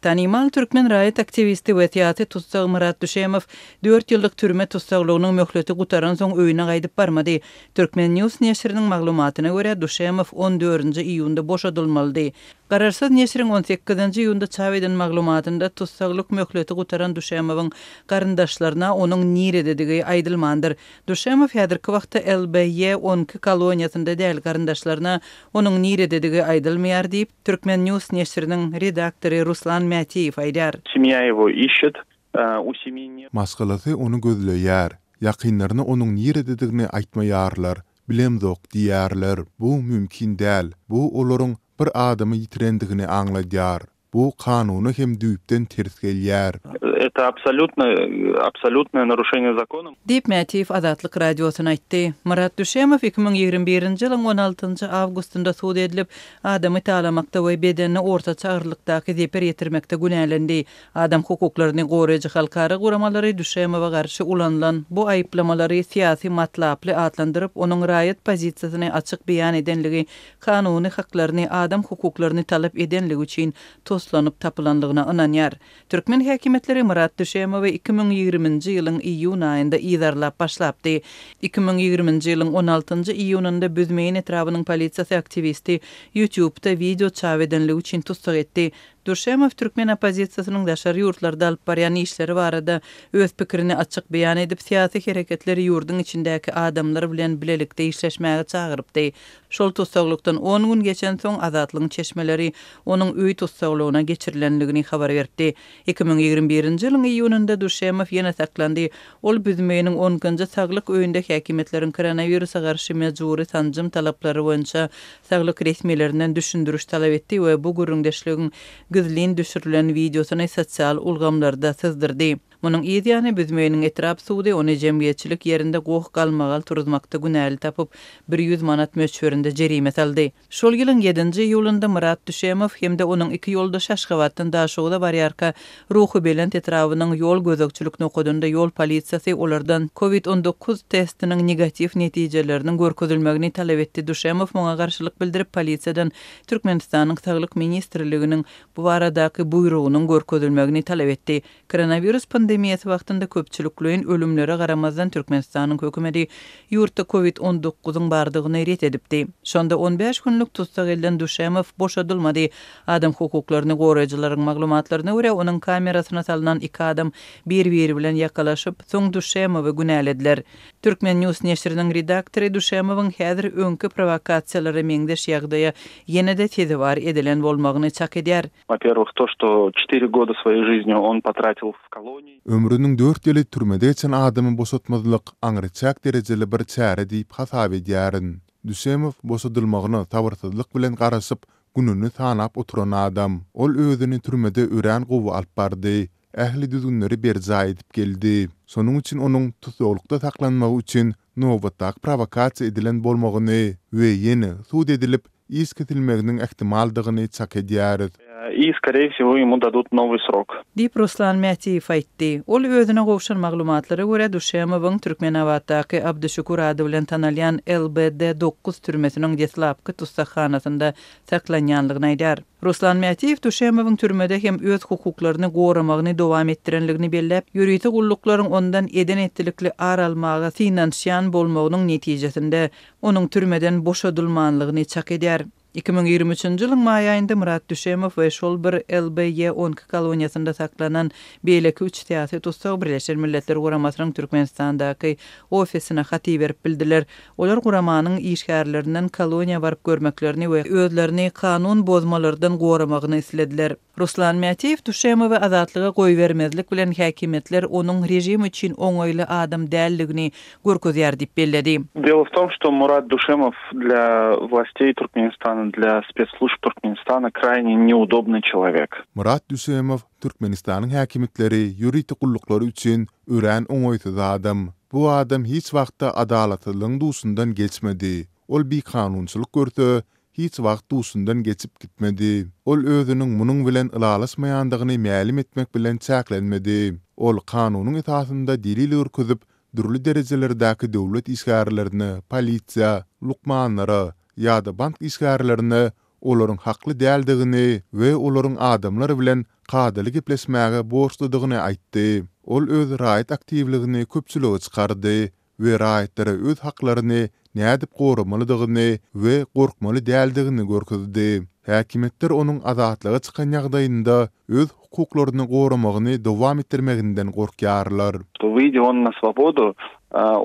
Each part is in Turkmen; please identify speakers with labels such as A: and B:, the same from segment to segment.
A: Tanimal Türkmen raýat aktivisti we teatr tutsagy Murat Düşemow 4 ýyllyk türme tutsaglygynyň möhleti gutaran soň öýüne gaýdyp barmady. Türkmen News neşriniň maglumatyna görä Düşemow 14-nji iýunda boşadylmaly. Gararsız neşriň 18-nji iýunda çap eden maglumatynda tutsaglyk möhleti gutaran Düşemowyň garyndaşlaryna onuň nirededigi aýdylmandyr. Düşemow häzirki wagtda LBY 12 koloniýasynda däl garyndaşlaryna onuň nirededigi aýdylmaýar diýip Türkmen News neşriniň redaktory Ruslan Mätiýew aýdar.
B: Семья его ищет, у семьи нет.
C: Maskalasy onu gözleýär. Ýakynlaryna onuň nirededigini aýtmaýarlar. Bilemzok diýärler. Bu mümkin däl. Bu olaryň bir adamy ýitirendigini aňlaýar. Bu kanuny hem düýpden ters gelýär.
B: Это абсолютное нарушение закона.
A: Diýip Mätiýew Azatlyk radiosyna aýtdy. Murat Düşemow 2021-nji ýylyň 16-njy awgustynda suud edilip, adamy talamakda we bedenini ortaça agyrlykdaky zeper ýetirmekde günälendi. Adam hukuklaryny goraýjy halkara guramalary Düşemowa garşy ulanylan bu aýyplamалary syýasy matlaply atlandyryp, onuň raýat pozisiýasyny açyk beýan edenligi, kanuny haklaryny, adam hukuklaryny talap edenligi üçin toslanyp tapylanlygyna ynanýar. Türkmen häkimetleri Murat Düşemowy 2020-nji ýylyň iýun aýynda ýydarlap başlapdy. 2020-nji ýylyň 16-njy iýunynda Büzmeýin etrabynyň polisiýasy aktivisti YouTube'da video çap edenligi üçin tutsak etdi. Düşemow Türkmen opozisiýasynyň daşary ýurtlarda alyp barýan işleri barada öz pikirini açyk beýan edip, syýasy hereketleri ýurdun içindäki adamlar bilen bilelikde işleşmäge çagyrypdy. Şol tutsaglykdan 10 gün geçen soň Azatlygyň çeşmeleri onuň öý tutsaglygyna geçirilenligini habar berdi. 2021-nji ýylyň iýunynda Düşemow ýene saklandy. Ol Büzmeýiniň 10-njy saglyk öýünde häkimetleriň koronawirusa garşy mejburi tanjym talaplary boýunça saglyk resmiýetlerinden düşündürüş talap etdi we bu gürrüňdeşligiň gizlin düşürülen videosunu sosial ulgamlarda syzdyrdy. Munyň ýa-da Büzmeýiniň etrap suwdy ony jemgyýetçilik ýerinde gowy galmagal turuzmakda günäli tapyp 100 manat möçberinde jerime saldy. Şol ýylyň 7-nji ýylynda Murat Düşemow hemde onuň iki ýoldaş Aşgabatdan daşugda barýarka ruhy belent etrabynyň ýol gözekçilikini okudunda ýol polisiýasy olardan COVID-19 testiniň negativ netijeleriniň görkezilmegini talap etdi. Düşemow muňa garşylyk bildirip polisiýadan Türkmenistanyň Saglyk ministrliginiň bu baradaky buýrugynyň görkezilmegini talap etdi. Koronavirus pandemiýasy wagtynda köpçülikliň ölümlere garamazdan Türkmenistanyň hökümeti ýurtda COVID-19-yň bardygyny ret edipdi. Şonda 15 günlük tutsak edilen Düşemow boşadylmady. Adam hukuklaryny goraýjylaryň maglumatlaryna görä onuň kamerasyna salynan iki adam bir-biri bilen ýakalaşyp, soň Düşemowy günälediler. Türkmen News neşriniň redaktory Düşemowyň häzir öňkü provokasiýalary meňdeş ýagdaýa ýene-de tezewar edilen bolmagyny çak edýär.
B: Во-первых, то, что 4 года своей жизни он потратил в колонии.
C: Ömrüniň 4 ýyly türmede geçen adamy boşatmadylyk aňyrçak derejeli bir çäre diýip hasap edýärin. Düşemow boşadylmagyny tawarsızlyk bilen garaşyp gününi tanap oturan adam. Ol özüni türmede ören gowy alyp bardy. Ähli düzgünleri berja edip geldi. Sonuň üçin onuň tutsaglykda saklanmagy üçin nowatdaky provokasiýa edilen bolmagyny we ýene suud edilip isketilmeginiň ähtimaldygyny çak edýär.
B: И, скорее всего, ему дадут новый срок.
A: Diýip Ruslan Mätiýew aýtdy. Ol özüne gowşan maglumatlara görä Düşemowyň Türkmenawatdaky Abdüşükur ady bilen tanalýan LBD 9 türmesiniň deslapky tutsakhanasynda saklanýanlygyny aýdar. Ruslan Mätiýew Düşemowyň türmede hem öz hukuklaryny goramagyny dowam etdirenligini belläp, ýürüýti gullaklaryň ondan eden etdilikli ar almagy finansiýan bolmagynyň netijesinde onuň türmeden boşadylmanlygyny çak edýär. 2023-nji ýylyň maý aýynda Murat Düşemow we şol bir LBY 12 koloniýasynda saklanan beýleki 3 syýasy tutsak Birleşen Milletler Guramasynyň Türkmenistandaky ofisine haty berip bildiler. Olar guramanyň işgärlerinden koloniýa baryp görmeklerini we özlerini kanun bozmalardan goramagyny islediler. Ruslan Mätiýew Düşemowy azatlyga goý bermezlik bilen häkimetler onuň rejim üçin oňoýly adam dälligini görkezýär diýip belledi.
B: Дело в том, что Мурат Düşemow для властей Туркменистана, для спецслужб Туркменистана крайне неудобный человек.
C: Murat Düşemow Türkmenistanyň häkimetleri ýürüýti gullukları üçin ören oňoýsuz adam. Bu adam hiç wagtda adalatlygyň dusundan geçmedi. Ol bir kanunçylyk görse, hiç wagt dusundan geçip gitmedi. Ol özüniň munyň bilen ylalaşmaýandygyny mälim etmek bilen çäklenmedi. Ol kanunyň esasynda delil örkezip, durly derejelerdäki döwlet işgärlerini, polisiýa, lukmanlary ýa-da bank işgärlerini olaryň hakly däldigini we olaryň adamlar bilen gadaly gepleşmäge borçludygyny aýtdy. Ol öz raýat aktivligini köpçülüge çykardy we raýatlary öz haklaryny nädip goramalydygyny we gorkmaly däldigini görkezdi. Häkimetler onuň azatlyga çykan ýagdaýynda öz hukuklaryny goramagyny dowam etdirmeginden gorkýarlar.
B: Выйдя он на свободу,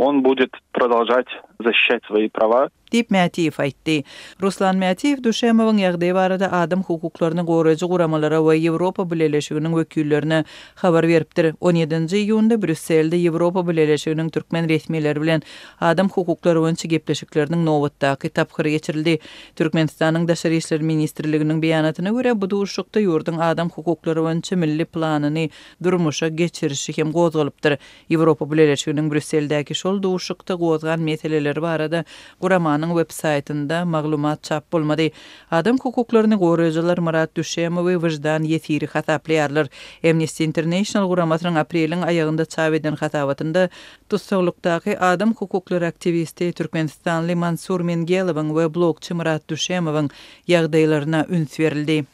B: он будет продолжать защищать свои права.
A: Dip Mätiýew aýtdy. Ruslan Mätiýew Duşemowyň ýagdaýy barada adam hukuklaryny goraýjy guramalara we Ýewropa Birleşiginiň wekillerine habar beripdir. 17-nji iýunda Brüsselde Ýewropa Birleşiginiň türkmen resmiýetleri bilen adam hukuklary boýunça gepleşikleriniň nowbatdaky taphyry geçirildi. Türkmenistanyň Daşary işleri ministrliginiň beýanatyna görä bu duşukda ýurdun adam hukuklary boýunça milli planyny durmuşa geçirişi hem gozgalypdyr. Ýewropa Birleşiginiň Brüsseldäki şol duşukda gozgan meseleleri barada gurama web saytynda maglumat çap bolmady. Adam hukuklaryny goraýjylar Murat Düşemow wyjdan ýetiri hataplaýarlar. Amnesty International guramatynyň apreliň aýagynda çap eden hatabatynda tutsaqlykdaky adam hukuklary aktivisti Türkmenistanly Mansur Mengelowyň we blogçy Murat Düşemowyň ýagdaýlaryna üns berildi.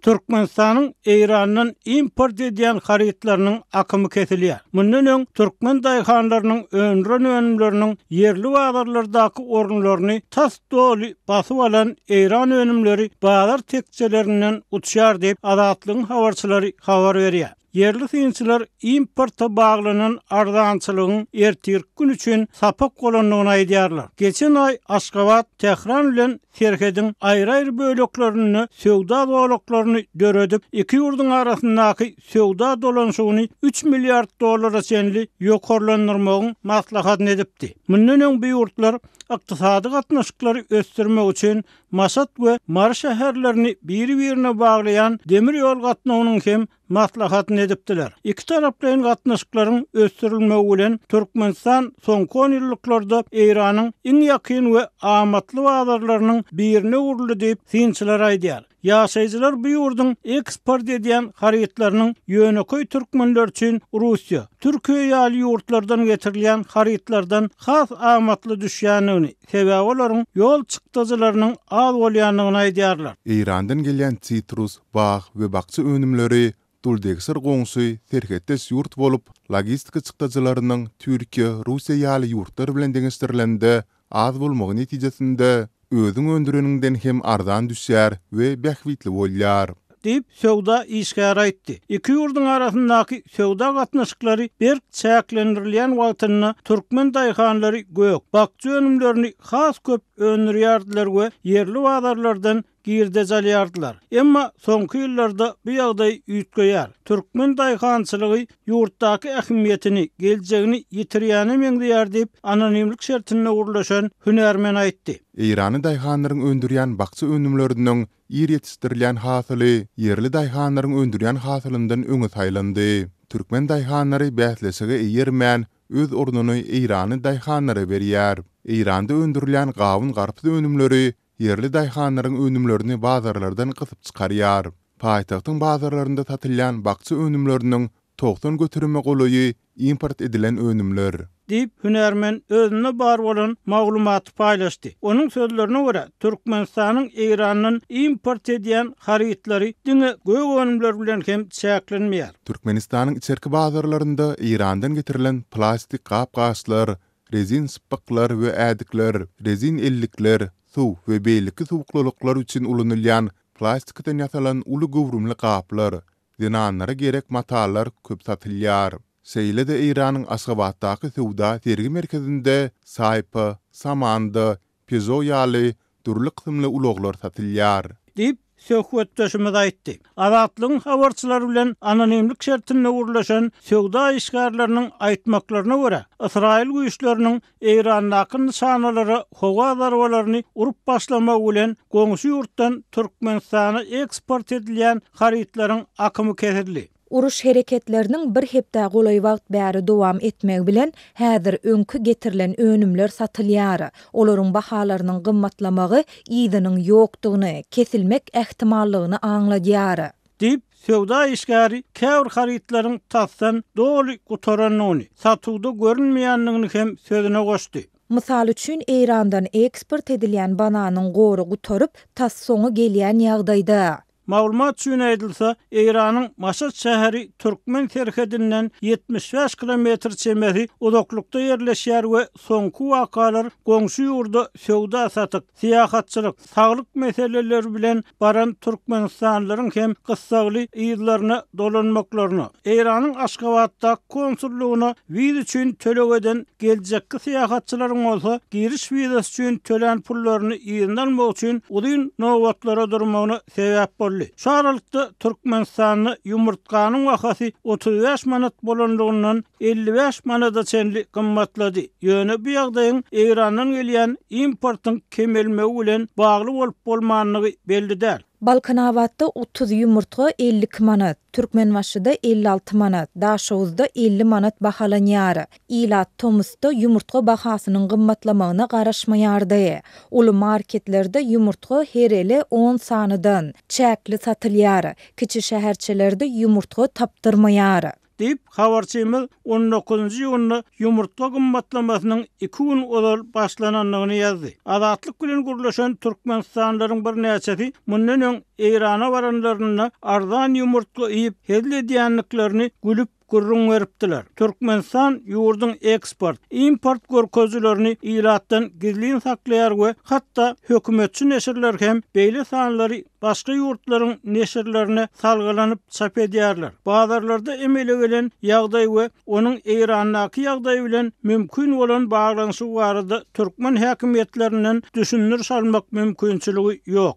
D: Türkmenistanyň Eýranyň import edýän harytlarynyň akymy kesilýär. Mundan öň türkmen daýhanlarynyň önren önümleriniň yerli bazarlardaky orgunlaryny tas doly basyp alan Eýran önümleri bazar tekçelerinden uçýar diýip azatlygyň habarçylary habar berýär. Yerli synçylar importa baglanan arzançylygyň ertirk gün üçin sapak bolanlygyny aýdýarlar. Geçen ay Aşgabat, Tehran bilen Serhediň aýry-aýry böleklerini söwda dolaklaryny döredip, iki ýurduň arasyndaky söwda dolanşygyny 3 milliard dollara çenli ýokarlandyrmagyň maslahatyny edipdi. Mundan öň bu ýurtlar ykdysady gatnaşyklary ösdürmek üçin Maşat we Mar şäherlerini biri-birine baglayan demir ýol gatnawynyň hem maslahatyny edipdiler. İki taraplaryň gatnaşyklaryň ösdürilmegi bilen Türkmenistan soňky 10 ýyllarda Eýranyň iň ýakyn we amatly bazarlarynyň birine uruldy diýip synçylar aýdýar. Ýaşaýjylar bu ýurdun eksport edýän harytlarynyň ýöneköy türkmenler üçin Russiýa, Türkiýe ýaly ýurtlardan getirilýän harytlardan has amatly düşýänini, sebäbi olaryň ýol çykdyjylarynyň az bolýanlygyny aýdýarlar.
C: Eýrandan gelýän sitrus, bag we bakçy önümleri Duldegsir goňsy terhetdes ýurt bolup, logistika çykdyjylarynyň Türkiýe, Russiýa ýaly ýurtlar bilen deňişdirilende az bolmagy netijesinde özüň öndüreninden hem arzan düşýär we bähwitli bolýar.
D: Diýip söwda işgär aýtdy. Iki ýurduň arasyndaky söwda gatnaşyklary berk çäklendirilýän wagtyna türkmen daýhanlary gök, bakçy önümlerini has köp öndürýärdiler we yerli bazarlardan girde jalýardylar. Emma soňky ýyllarda bu ýagdaý üýtgeýär. Türkmen daýhançylygy ýurtdaky ähmiýetini, geljegini ýitirýäni meňdeýär diýip anonimlik şertine urlaşan hünärmen aýtdy.
C: Eýrany daýhanlaryň öndürýän bakçy önümleriniň ýer ýetişdirilýän hasyly yerli daýhanlaryň öndürýän hasylyndan öňe taýlandy. Türkmen daýhanlary bählesige eýermän öz ornuny Eýrany daýhanlary berýär. Eýranda öndürilýän gawun garpy önümleri yerli daýhanlaryň önümlerini bazarlardan gysyp çykarýar. Paýtagtyň bazarlarynda satylýan bakçy önümleriniň togtan götürme golaýy import edilen önümler.
D: Diýip hünärmen özüne bar bolan maglumaty paýlaşdy. Onuň sözlerine görä, Türkmenistanyň Eýranyň import edýän harytlary diňe gög önümler bilen hem çäklenmeýär.
C: Türkmenistanyň içerki bazarlarynda Eýrandan getirilen plastik gap-gaslar, rezin spaklar we ädikler, rezin ellikler, suw we beýleki suwuklylyklar üçin ulanylýan plastikden ýasalan uly gowrumly gaplar, dinanlara gerek matallar köp satylýar. Seýle de Eýranyň Aşgabatdaky sowda tergi merkezinde saýpy, samandy, pizo ýaly durly kysymly ulaglar satylýar.
D: Diýip söhbetdeşimiz aýtdy. Azatlygyň habarçylary bilen anonimlik şertine urlaşan söwda işgärleriniň aýtmaklaryna görä, Israil güýçleriniň Eýrandaky nişanalary, howa zarwalaryny urup başlamak bilen goňşy ýurtdan Türkmenistana eksport edilýän harytlaryň akymy kesildi.
E: Uruş hereketlerinin bir hepde golay wagt bäri dowam etmek bilen häzir öňkü getirilen önümler satylýar. Olaryň bahalarynyň gymmatlamagy ýygynyň ýokdugyny, kesilmek ähtimallygyny aňladýar.
D: Diýip söwda işgäri käwr harytlaryň tassan doly gutaranyny, satywda görünmeýänligini hem sözüne goşdy.
E: Mysal üçin Eýrandan eksport edilýän bananyň goru gutorup tas soňu gelýän ýagdaýda.
D: Maglumat üçin aýdylsa, Eýranyň Maşhad şäheri Türkmen serhedinden 75 kilometr çemeri uzaklykda ýerleşýär we soňky wakalar goňşy ýurda söwda satyk, syýahatçylyk, saglyk meseleleri bilen baran türkmenistanlylaryň hem gyssagly ýyllaryna dolanmaklaryny, Eýranyň Aşgabatda konsullugyna wiz üçin tölegeden geljekki syýahatçylaryň bolsa, giriş wizasy üçin tölen pullaryny ýygnalmak üçin uzun nowatlara durmagyna sebäp boldy. Şu aralıkta Türkmenistan'ı yumurtkanın vakası 35 manat bolanlığından 55 manada çenli kımmatladı. Yöne bir yağdayın Eýrandan gelýän importun kemelmegi bilen bağlı bolup bolmanlygy belli däl.
E: Balkanabatda 30 yumurtga 52 manat, Türkmenbaşyda 56 manat, Daşowuzda 50 manat bahalanýar. Ilat Tomusda yumurtga bahasynyň gymmatlamagyna garaşmaýardy. Ulu marketlerde yumurtga herele 10 sanydan çäkli satylýar. Kiçi şäherçelerde yumurtga tapdyrmaýar.
D: Deyip habarçymyz 19-njy ýylyny yumurtga gymmatlamasynyň 2 gün ozal başlananlygyny ýazdy. Azatlyk bilen gurlaşan türkmenistanlylaryň bir näçesi mundan öň Eýrana baranlaryna arzan yumurtga iýip hedledýänliklerini gülüp gurrun veripdiler. Türkmenistan ýurdun eksport, import görkezlerini ilatdan gizlin saklaýar we hatda hökümetçi neşirler hem beýle sanlary başga ýurtlaryň neşirlerine salgylanyp çap edýärler. Bazarlarda emele gelen ýagdaý we onuň Eýrandaky ýagdaý bilen mümkin bolan baglanyşy barada türkmen häkimetlerinden düşünür salmak mümkinçiligi ýok.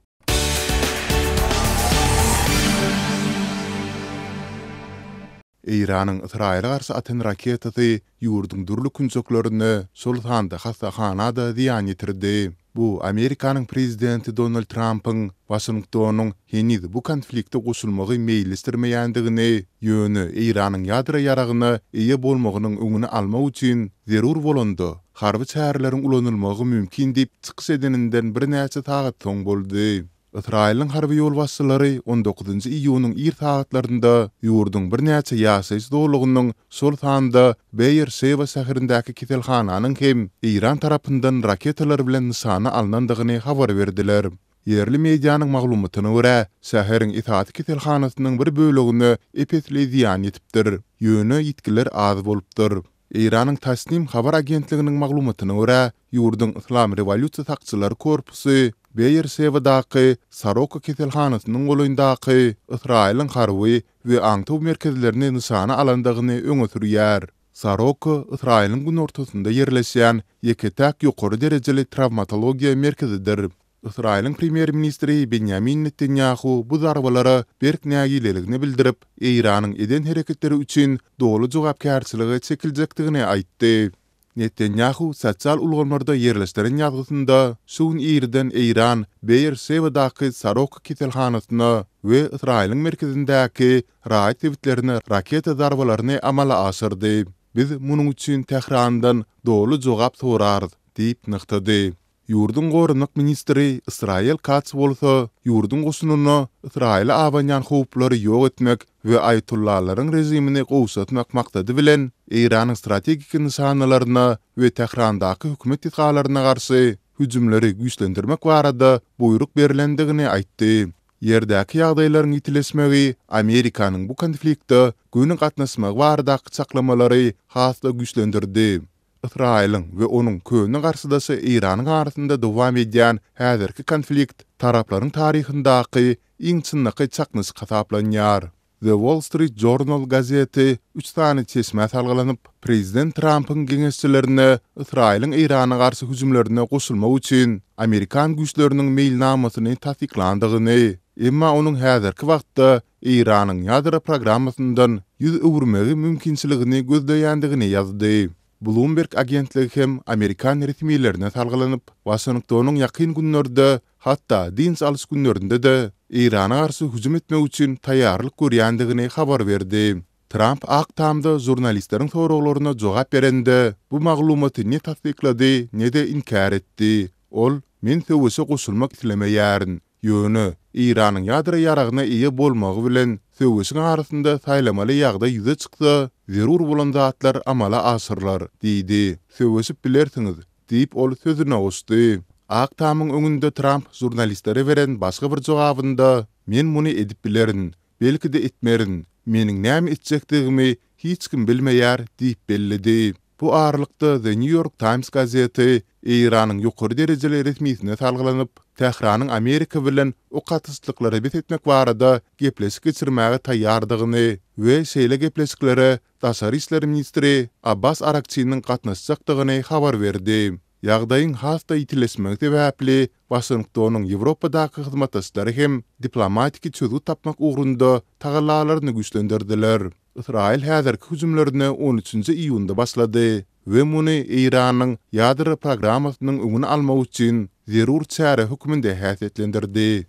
C: Eýranyň Israýla garşy atan raketaty ýurdun durly künçeklerini Sulhanda hastahanada ziýan ýetirdi. Bu Amerikanyň prezidenti Donald Trump'yň Washingtonyň henüz bu konflikte goşulmagy meýillistirmeýändigini, ýöne Eýranyň ýadra ýaragyna eýe bolmagynyň öňüni almak üçin zerur bolandy. Harby çäreleriň ulanylmagy mümkin diýip çykyş edeninden bir näçe tagat soň boldy. Israýlyň harby ýol başçylary 19-njy iýunyň ir saatlarynda ýurdun bir näçe ýaşaýyş dowlugynyň sol sanda Beýer-Şeva şäherindäki kitelhananyň hem Eýran tarapyndan raketalar bilen nişana alnandygyny habar berdiler. Yerli mediýanyň maglumatyna görä, şäheriň itaat kitelhanasynyň bir bölegine epetli ziýan ýetipdir. Ýöne ýetkiler az bolupdyr. Eýranyň Tasnim habar agentliginiň maglumatyna görä, ýurdun Islam Rewolýusiýa sakçylary korpusy Beýer-Şewadaky Soroka kitelhanasynyň goýundaky Israýlyň harby we aňtow merkezlerini nişana alandygyny öňe sürýär. Soroka Israýlyň gün ortasynda ýerleşýän ýeketäk ýokary derejeli travmatologiýa merkezidir. Israýlyň premier ministri Benjamin Netanyahu bu zarbalary berk nägileligini bildirip, Eýranyň eden hereketleri üçin dogly jogapkärçiligi çekiljekdigini aýtdy. Netanyahu sosial ulgamlarda ýerleşdiren ýazgysynda şuň ýerden Eýran Beýer-Şewadaky Soroka kitelhanasyna we Israýlyň merkezindäki raýat ewitlerine raketa zarbalaryny amala aşyrdy. Biz munyň üçin Tehrandan dogly jogap sorarys diýip nyktady. Ýurdun gorunyk ministri Israel Katz bolsa, ýurdun goşunyny Israýla awanýan howplary ýok etmek we aýtullahlaryň rejimini gowşatmak maksady bilen Eýranyň strategik nişanalaryna we Tehrandaky hökümet itgalaryna garşy hüjümleri güýçlendirmek barada buyruk berilendigini aýtdy. Ýerdäki ýagdaýlaryň ýitileşmegi Amerikanyň bu konfliktde göňüň gatnaşmagy baradaky çaklamалary hasda güýçlendirdi. Israýlyň we onuň köňe garşydasy Eýranyň arasynda dowam edýän häzirki konflikt taraplaryň taryhyndaky iň çynnyky çaknys hasaplanýar. The Wall Street Journal gazeti 3 tane çeşme salgylanyp, Prezident Trump'yň geňeşçilerine Israýlyň Eýrana garşy hüjümlerine goşulmak üçin Amerikan güýçleriniň meýilnamasyny tasdiklandygyny, emma onuň häzirki wagtda Eýranyň ýadra programmasyndan ýüz öwürmegi mümkinçiligini gözleýändigini ýazdy. Bloomberg agentligi hem Amerikan resmiýetlerine salgylanyp, Washingtonyň ýakyn günlerde, hatda dins alys günlerinde de Eýrana garşy hüjüm etmek üçin taýýarlyk görýändigini habar berdi. Trump aktamda jurnalistleriň soraklaryna jogap berende bu maglumaty ne tasdiklady, ne de inkar etdi. Ol, men söwüşe goşulmak islemeýärin. Ýöne Eýranyň ýadra ýaragyna eýe bolmagy bilen söwüşiň arasynda saýlamaly ýagdaý ýüze çyksa, zerur bolan zatlar amala aşyrlar, diýdi. Söwüşip bilersiňiz, deyip ol sözüne oşdy. Aktamyň öňünde Trump jurnalistlere beren başga bir jogabynda men muny edip bilerin, belki de etmerin, meniň näme etjekdigimi hiç kim bilmeýär diýip bellidi. Bu aralykda The New York Times gazeti İranyň ýokary derejeli resmiýetine salgylanyp, Tehranyň Amerika bilen o gatyşlyklary betetmek barada gepleşik geçirmäge taýýardygyny we şeýle gepleşiklere Daşary işler ministri Abbas Arakçynyň gatnaşjakdygyny habar berdi. Ýagdaýyň hasta ýitilesmegi sebäpli Washingtonyň Ýewropadaky hyzmatdaşlary hem diplomatik çözüm tapmak ugrunda tagallalaryny güýçlendirdiler. İsrail häzirki hüjümlerini 13-nji iýunda başlady we muny İranyň ýadro programmasynyň öňüni almak üçin zerur çäre hökmünde häsiýetlendirdi.